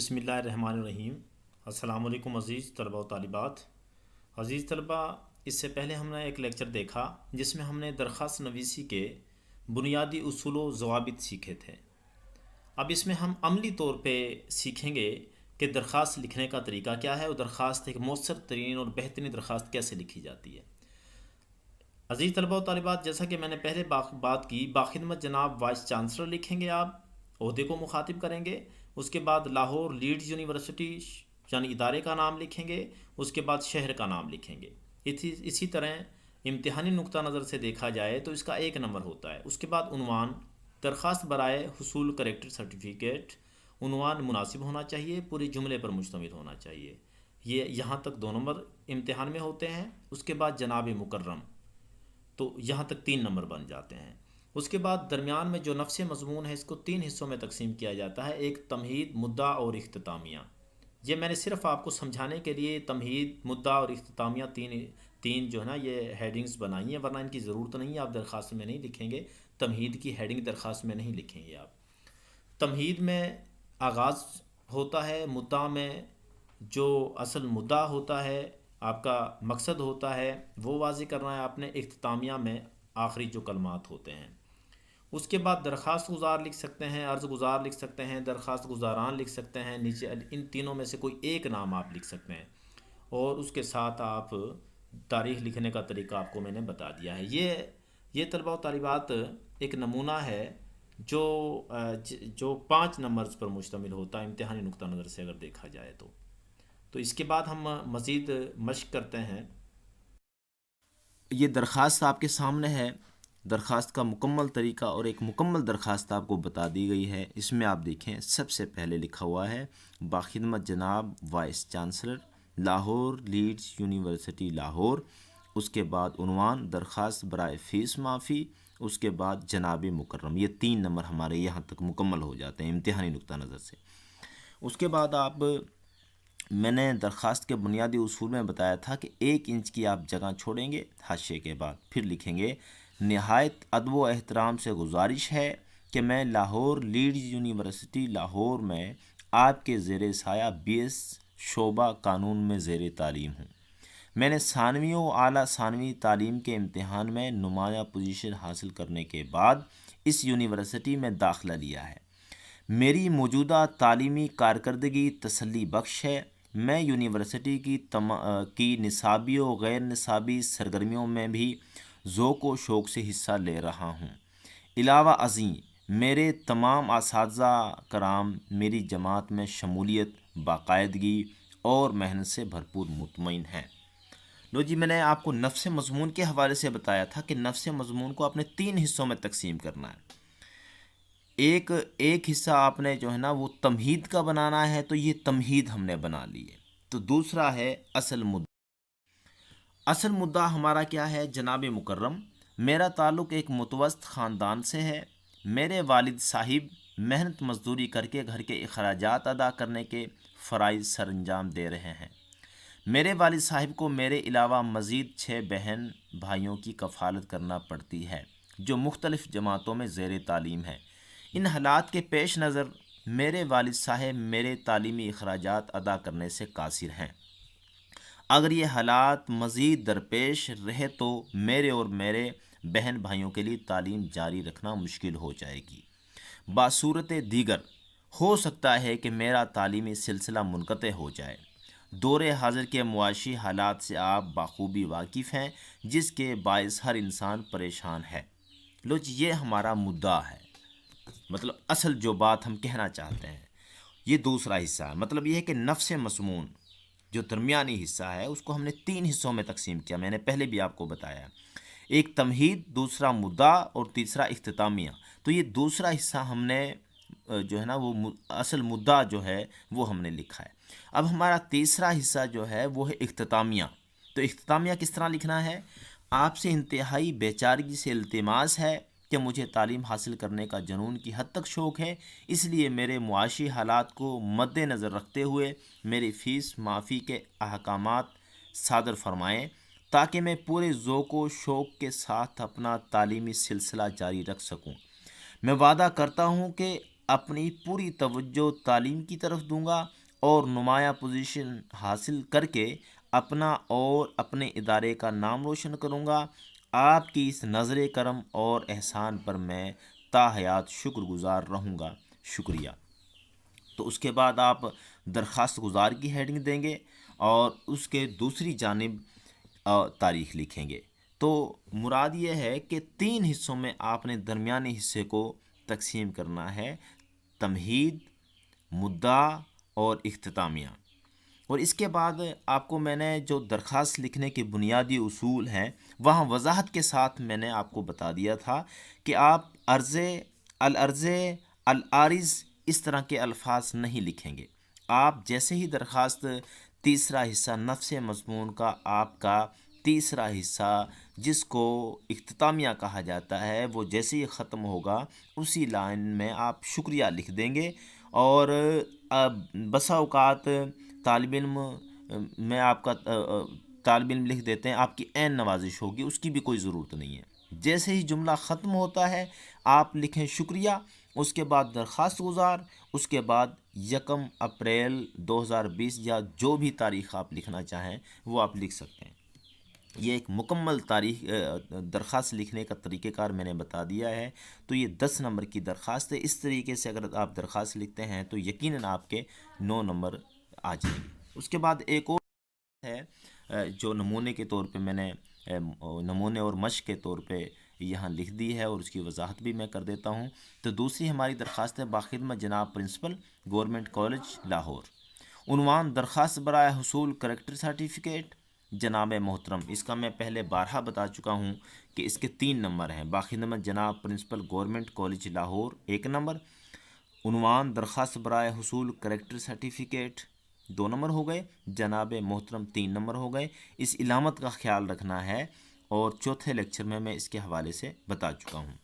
بسم اللہ الرحمن الرحیم۔ السلام علیکم عزیز طلباء و طالبات۔ عزیز طلباء، اس سے پہلے ہم نے ایک لیکچر دیکھا جس میں ہم نے درخواست نویسی کے بنیادی اصول و ضوابط سیکھے تھے۔ اب اس میں ہم عملی طور پہ سیکھیں گے کہ درخواست لکھنے کا طریقہ کیا ہے اور درخواست ایک مؤثر ترین اور بہترین درخواست کیسے لکھی جاتی ہے۔ عزیز طلباء و طالبات، جیسا کہ میں نے پہلے بات کی، باخدمت جناب وائس چانسلر لکھیں گے، آپ عہدے کو مخاطب کریں گے۔ اس کے بعد لاہور لیڈز یونیورسٹی یعنی ادارے کا نام لکھیں گے، اس کے بعد شہر کا نام لکھیں گے۔ اسی طرح امتحانی نقطہ نظر سے دیکھا جائے تو اس کا 1 نمبر ہوتا ہے۔ اس کے بعد عنوان، درخواست برائے حصول کریکٹر سرٹیفکیٹ، عنوان مناسب ہونا چاہیے، پورے جملے پر مشتمل ہونا چاہیے۔ یہ یہاں تک 2 نمبر امتحان میں ہوتے ہیں۔ اس کے بعد جناب مکرم، تو یہاں تک 3 نمبر بن جاتے ہیں۔ اس کے بعد درمیان میں جو نفس مضمون ہے، اس کو 3 حصوں میں تقسیم کیا جاتا ہے، ایک تمہید، مدعا اور اختتامیہ۔ یہ میں نے صرف آپ کو سمجھانے کے لیے تمہید، مدعا اور اختتامیہ تین جو ہے نا یہ ہیڈنگز بنائی ہیں، ورنہ ان کی ضرورت نہیں ہے، آپ درخواست میں نہیں لکھیں گے۔ تمہید کی ہیڈنگ درخواست میں نہیں لکھیں گے آپ۔ تمہید میں آغاز ہوتا ہے، مدعا میں جو اصل مدعا ہوتا ہے، آپ کا مقصد ہوتا ہے وہ واضح کرنا ہے آپ نے، اختتامیہ میں آخری جو کلمات ہوتے ہیں۔ اس کے بعد درخواست گزار لکھ سکتے ہیں، عرض گزار لکھ سکتے ہیں، درخواست گزاران لکھ سکتے ہیں، نیچے ان تینوں میں سے کوئی ایک نام آپ لکھ سکتے ہیں، اور اس کے ساتھ آپ تاریخ لکھنے کا طریقہ آپ کو میں نے بتا دیا ہے۔ یہ طلباء و طالبات ایک نمونہ ہے جو 5 نمبرز پر مشتمل ہوتا ہے امتحانی نقطہ نظر سے اگر دیکھا جائے تو اس کے بعد ہم مزید مشق کرتے ہیں۔ یہ درخواست آپ کے سامنے ہے، درخواست کا مکمل طریقہ اور ایک مکمل درخواست آپ کو بتا دی گئی ہے۔ اس میں آپ دیکھیں سب سے پہلے لکھا ہوا ہے باخدمت جناب vice chancellor Lahore Leeds university Lahore, اس کے بعد عنوان درخواست برائے فیس معافی، اس کے بعد جناب مکرم۔ یہ 3 نمبر ہمارے یہاں تک مکمل ہو جاتے ہیں امتحانی نقطہ نظر سے۔ اس کے بعد میں نے درخواست کے بنیادی اصول میں بتایا تھا کہ 1 انچ کی آپ جگہ چھوڑیں گے حاشیے کے بعد، پھر لکھیں گے نہایت ادب و احترام سے گزارش ہے کہ میں لاہور لیڈز یونیورسٹی لاہور میں آپ کے زیر سایہ BS شعبہ قانون میں زیر تعلیم ہوں۔ میں نے ثانوی و اعلیٰ ثانوی تعلیم کے امتحان میں نمایاں پوزیشن حاصل کرنے کے بعد اس یونیورسٹی میں داخلہ لیا ہے۔ میری موجودہ تعلیمی کارکردگی تسلی بخش ہے۔ میں یونیورسٹی کی نصابی و غیر نصابی سرگرمیوں میں بھی ذوق و شوق سے حصہ لے رہا ہوں۔ علاوہ ازیں میرے تمام اساتذہ کرام میری جماعت میں شمولیت، باقاعدگی اور محنت سے بھرپور مطمئن ہیں۔ لو جی، میں نے آپ کو نفس مضمون کے حوالے سے بتایا تھا کہ نفس مضمون کو آپ نے 3 حصوں میں تقسیم کرنا ہے۔ ایک حصہ آپ نے جو ہے نا وہ تمہید کا بنانا ہے، تو یہ تمہید ہم نے بنا لی ہے۔ تو دوسرا ہے اصل مدعا۔ اصل مدعا ہمارا کیا ہے؟ جناب مکرم، میرا تعلق ایک متوسط خاندان سے ہے۔ میرے والد صاحب محنت مزدوری کر کے گھر کے اخراجات ادا کرنے کے فرائض سر انجام دے رہے ہیں۔ میرے والد صاحب کو میرے علاوہ مزید 6 بہن بھائیوں کی کفالت کرنا پڑتی ہے جو مختلف جماعتوں میں زیر تعلیم ہیں۔ ان حالات کے پیش نظر میرے والد صاحب میرے تعلیمی اخراجات ادا کرنے سے قاصر ہیں۔ اگر یہ حالات مزید درپیش رہے تو میرے اور میرے بہن بھائیوں کے لیے تعلیم جاری رکھنا مشکل ہو جائے گی۔ بصورت دیگر ہو سکتا ہے کہ میرا تعلیمی سلسلہ منقطع ہو جائے۔ دور حاضر کے معاشی حالات سے آپ بخوبی واقف ہیں، جس کے باعث ہر انسان پریشان ہے۔ لو جی، یہ ہمارا مدعا ہے، مطلب اصل جو بات ہم کہنا چاہتے ہیں۔ یہ دوسرا حصہ ہے، مطلب یہ ہے کہ نفس مضمون جو درمیانی حصہ ہے اس کو ہم نے 3 حصوں میں تقسیم کیا، میں نے پہلے بھی آپ کو بتایا، ایک تمہید، دوسرا مدعا اور تیسرا اختتامیہ۔ تو یہ دوسرا حصہ ہم نے جو ہے نا وہ اصل مدعا جو ہے وہ ہم نے لکھا ہے۔ اب ہمارا تیسرا حصہ جو ہے وہ ہے اختتامیہ۔ تو اختتامیہ کس طرح لکھنا ہے؟ آپ سے انتہائی بے چارگی سے التماس ہے کہ مجھے تعلیم حاصل کرنے کا جنون کی حد تک شوق ہے، اس لیے میرے معاشی حالات کو مد نظر رکھتے ہوئے میری فیس معافی کے احکامات صادر فرمائیں تاکہ میں پورے ذوق و شوق کے ساتھ اپنا تعلیمی سلسلہ جاری رکھ سکوں۔ میں وعدہ کرتا ہوں کہ اپنی پوری توجہ تعلیم کی طرف دوں گا اور نمایاں پوزیشن حاصل کر کے اپنا اور اپنے ادارے کا نام روشن کروں گا۔ آپ کی اس نظر کرم اور احسان پر میں تا حیات شکر گزار رہوں گا، شکریہ۔ تو اس کے بعد آپ درخواست گزار کی ہیڈنگ دیں گے اور اس کے دوسری جانب تاریخ لکھیں گے۔ تو مراد یہ ہے کہ 3 حصوں میں آپ نے درمیانی حصے کو تقسیم کرنا ہے، تمہید، مدعا اور اختتامیہ۔ اور اس کے بعد آپ کو میں نے جو درخواست لکھنے کے بنیادی اصول ہیں وہاں وضاحت کے ساتھ میں نے آپ کو بتا دیا تھا کہ آپ العرض، العارض اس طرح کے الفاظ نہیں لکھیں گے۔ آپ جیسے ہی درخواست تیسرا حصہ نفس مضمون کا، آپ کا تیسرا حصہ جس کو اختتامیہ کہا جاتا ہے، وہ جیسے ہی ختم ہوگا اسی لائن میں آپ شکریہ لکھ دیں گے۔ اور بسا اوقات طالب علم میں آپ کا طالب علم لکھ دیتے ہیں، آپ کی عین نوازش ہوگی، اس کی بھی کوئی ضرورت نہیں ہے۔ جیسے ہی جملہ ختم ہوتا ہے آپ لکھیں شکریہ، اس کے بعد درخواست گزار، اس کے بعد 1 اپریل 2020 یا جو بھی تاریخ آپ لکھنا چاہیں وہ آپ لکھ سکتے ہیں۔ یہ ایک مکمل تاریخ درخواست لکھنے کا طریقہ کار میں نے بتا دیا ہے۔ تو یہ 10 نمبر کی درخواست ہے۔ اس طریقے سے اگر آپ درخواست لکھتے ہیں تو یقیناً آپ کے 9 نمبر آ جائیں گے۔ اس کے بعد ایک اور ہے جو نمونے کے طور پہ میں نے نمونے اور مشق کے طور پہ یہاں لکھ دی ہے، اور اس کی وضاحت بھی میں کر دیتا ہوں۔ تو دوسری ہماری درخواست ہے باخدمت جناب پرنسپل گورنمنٹ کالج لاہور، عنوان درخواست برائے حصول کریکٹر سرٹیفکیٹ جناب محترم۔ اس کا میں پہلے بارہا بتا چکا ہوں کہ اس کے 3 نمبر ہیں۔ باخدمت جناب پرنسپل گورنمنٹ کالج لاہور 1 نمبر، عنوان درخواست برائے حصول کریکٹر سرٹیفکیٹ 2 نمبر ہو گئے، جناب محترم 3 نمبر ہو گئے۔ اس علامت کا خیال رکھنا ہے، اور چوتھے لیکچر میں اس کے حوالے سے بتا چکا ہوں۔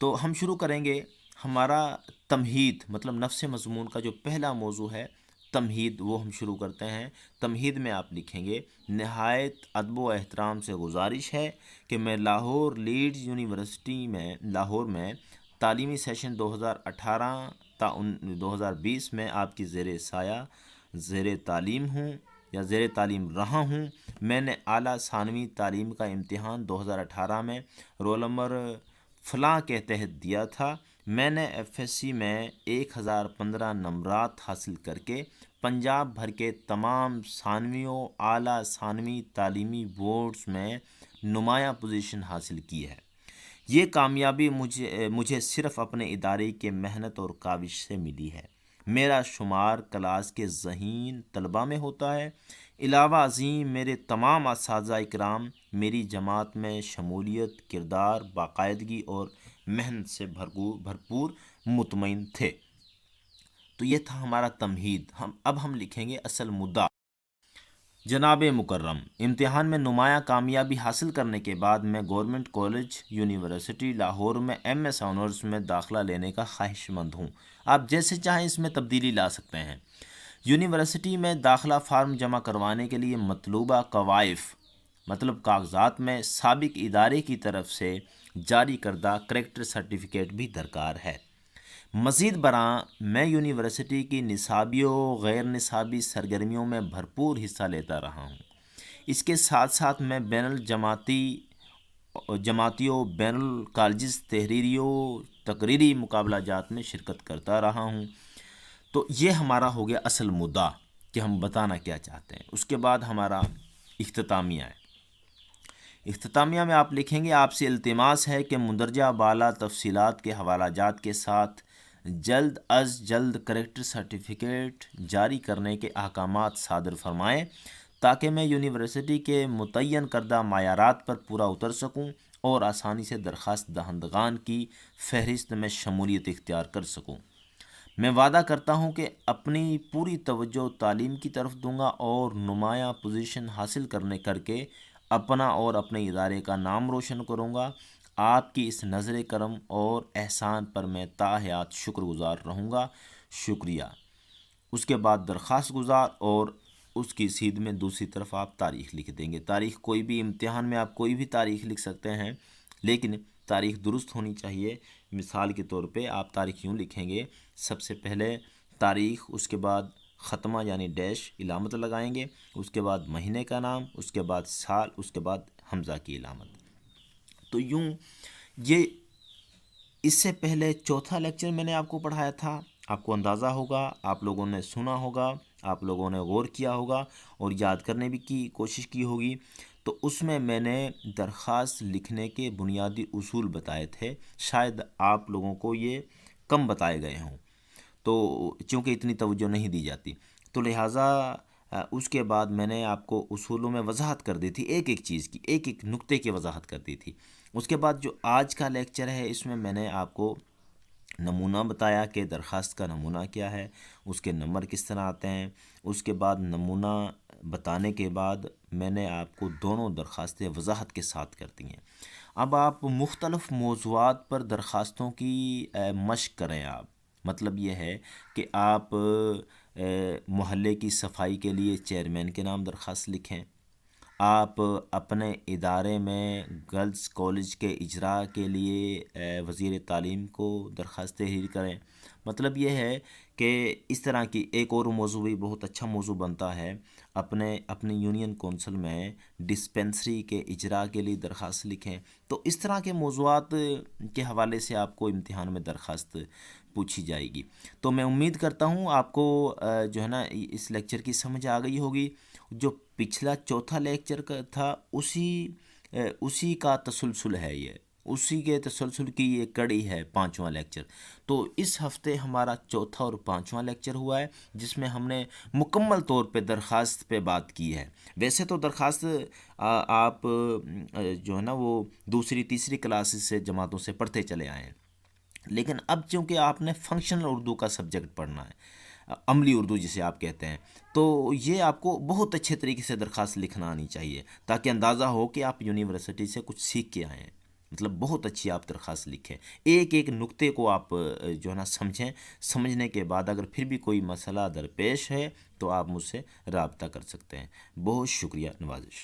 تو ہم شروع کریں گے ہمارا تمہید، مطلب نفس مضمون کا جو پہلا موضوع ہے تمہید، وہ ہم شروع کرتے ہیں۔ تمہید میں آپ لکھیں گے نہایت ادب و احترام سے گزارش ہے کہ میں لاہور لیڈز یونیورسٹی میں لاہور میں تعلیمی سیشن 2018 تا 2020 میں آپ کی زیر سایہ زیر تعلیم ہوں یا زیر تعلیم رہا ہوں۔ میں نے اعلیٰ ثانوی تعلیم کا امتحان 2018 میں رول نمبر فلاں کے تحت دیا تھا۔ میں نے ایف ایس سی میں 1015 نمبرات حاصل کر کے پنجاب بھر کے تمام ثانویوں اعلیٰ ثانوی تعلیمی بورڈز میں نمایاں پوزیشن حاصل کی ہے۔ یہ کامیابی مجھے صرف اپنے ادارے کے محنت اور کاوش سے ملی ہے۔ میرا شمار کلاس کے ذہین طلباء میں ہوتا ہے۔ علاوہ ازیں میرے تمام اساتذہ اکرام میری جماعت میں شمولیت، کردار، باقاعدگی اور محنت سے بھرپور مطمئن تھے۔ تو یہ تھا ہمارا تمہید۔ اب ہم لکھیں گے اصل مدعا۔ جناب مکرم، امتحان میں نمایاں کامیابی حاصل کرنے کے بعد میں گورنمنٹ کالج یونیورسٹی لاہور میں ایم ایس آنرز میں داخلہ لینے کا خواہش مند ہوں۔ آپ جیسے چاہیں اس میں تبدیلی لا سکتے ہیں۔ یونیورسٹی میں داخلہ فارم جمع کروانے کے لیے مطلوبہ قوائف مطلب کاغذات میں سابق ادارے کی طرف سے جاری کردہ کریکٹر سرٹیفکیٹ بھی درکار ہے۔ مزید برآں میں یونیورسٹی کی نصابی و غیر نصابی سرگرمیوں میں بھرپور حصہ لیتا رہا ہوں۔ اس کے ساتھ ساتھ میں بین جماعتی و بین الکالجز تحریری و تقریری مقابلہ جات میں شرکت کرتا رہا ہوں۔ تو یہ ہمارا ہو گیا اصل مدعا کہ ہم بتانا کیا چاہتے ہیں۔ اس کے بعد ہمارا اختتامیہ ہے۔ اختتامیہ میں آپ لکھیں گے آپ سے التماس ہے کہ مندرجہ بالا تفصیلات کے حوالہ جات کے ساتھ جلد از جلد کریکٹر سرٹیفکیٹ جاری کرنے کے احکامات صادر فرمائیں تاکہ میں یونیورسٹی کے متعین کردہ معیارات پر پورا اتر سکوں اور آسانی سے درخواست دہندگان کی فہرست میں شمولیت اختیار کر سکوں۔ میں وعدہ کرتا ہوں کہ اپنی پوری توجہ تعلیم کی طرف دوں گا اور نمایاں پوزیشن حاصل کر کے اپنا اور اپنے ادارے کا نام روشن کروں گا۔ آپ کی اس نظر کرم اور احسان پر میں تا حیات شکر گزار رہوں گا، شکریہ۔ اس کے بعد درخواست گزار اور اس کی سیدھ میں دوسری طرف آپ تاریخ لکھ دیں گے۔ تاریخ کوئی بھی امتحان میں آپ کوئی بھی تاریخ لکھ سکتے ہیں، لیکن تاریخ درست ہونی چاہیے۔ مثال کے طور پہ آپ تاریخ یوں لکھیں گے، سب سے پہلے تاریخ، اس کے بعد ختمہ یعنی ڈیش علامت لگائیں گے، اس کے بعد مہینے کا نام، اس کے بعد سال، اس کے بعد حمزہ کی علامت۔ تو یوں یہ اس سے پہلے چوتھا لیکچر میں نے آپ کو پڑھایا تھا، آپ کو اندازہ ہوگا، آپ لوگوں نے سنا ہوگا، آپ لوگوں نے غور کیا ہوگا اور یاد کرنے بھی کی کوشش کی ہوگی۔ تو اس میں نے درخواست لکھنے کے بنیادی اصول بتائے تھے، شاید آپ لوگوں کو یہ کم بتائے گئے ہوں، تو چونکہ اتنی توجہ نہیں دی جاتی، تو لہٰذا اس کے بعد میں نے آپ کو اصولوں میں وضاحت کر دی تھی، ایک ایک چیز کی، ایک ایک نقطے کی وضاحت کر دی تھی۔ اس کے بعد جو آج کا لیکچر ہے، اس میں نے آپ کو نمونہ بتایا کہ درخواست کا نمونہ کیا ہے، اس کے نمبر کس طرح آتے ہیں۔ اس کے بعد نمونہ بتانے کے بعد میں نے آپ کو دونوں درخواستیں وضاحت کے ساتھ کر دی ہیں۔ اب آپ مختلف موضوعات پر درخواستوں کی مشق کریں۔ آپ مطلب یہ ہے کہ آپ محلے کی صفائی کے لیے چیئرمین کے نام درخواست لکھیں، آپ اپنے ادارے میں گرلز کالج کے اجراء کے لیے وزیر تعلیم کو درخواست تحریر کریں۔ مطلب یہ ہے کہ اس طرح کی ایک اور موضوع بھی بہت اچھا موضوع بنتا ہے، اپنی یونین کونسل میں ڈسپنسری کے اجراء کے لیے درخواست لکھیں۔ تو اس طرح کے موضوعات کے حوالے سے آپ کو امتحان میں درخواست پوچھی جائے گی۔ تو میں امید کرتا ہوں آپ کو جو ہے نا اس لیکچر کی سمجھ آ گئی ہوگی۔ جو پچھلا چوتھا لیکچر کا تھا اسی کا تسلسل ہے، یہ اسی کے تسلسل کی یہ کڑی ہے، پانچواں لیکچر۔ تو اس ہفتے ہمارا چوتھا اور پانچواں لیکچر ہوا ہے، جس میں ہم نے مکمل طور پہ درخواست پہ بات کی ہے۔ ویسے تو درخواست آپ جو ہے نا وہ دوسری تیسری کلاسز سے جماعتوں سے پڑھتے چلے آئے ہیں، لیکن اب چونکہ آپ نے فنکشنل اردو کا سبجیکٹ پڑھنا ہے، عملی اردو جسے آپ کہتے ہیں، تو یہ آپ کو بہت اچھے طریقے سے درخواست لکھنا آنی چاہیے، تاکہ اندازہ ہو کہ آپ یونیورسٹی سے کچھ سیکھ کے آئے ہیں۔ مطلب بہت اچھی آپ درخواست لکھیں، ایک ایک نقطے کو آپ جو ہے نا سمجھیں۔ سمجھنے کے بعد اگر پھر بھی کوئی مسئلہ درپیش ہے تو آپ مجھ سے رابطہ کر سکتے ہیں۔ بہت شکریہ، نوازش۔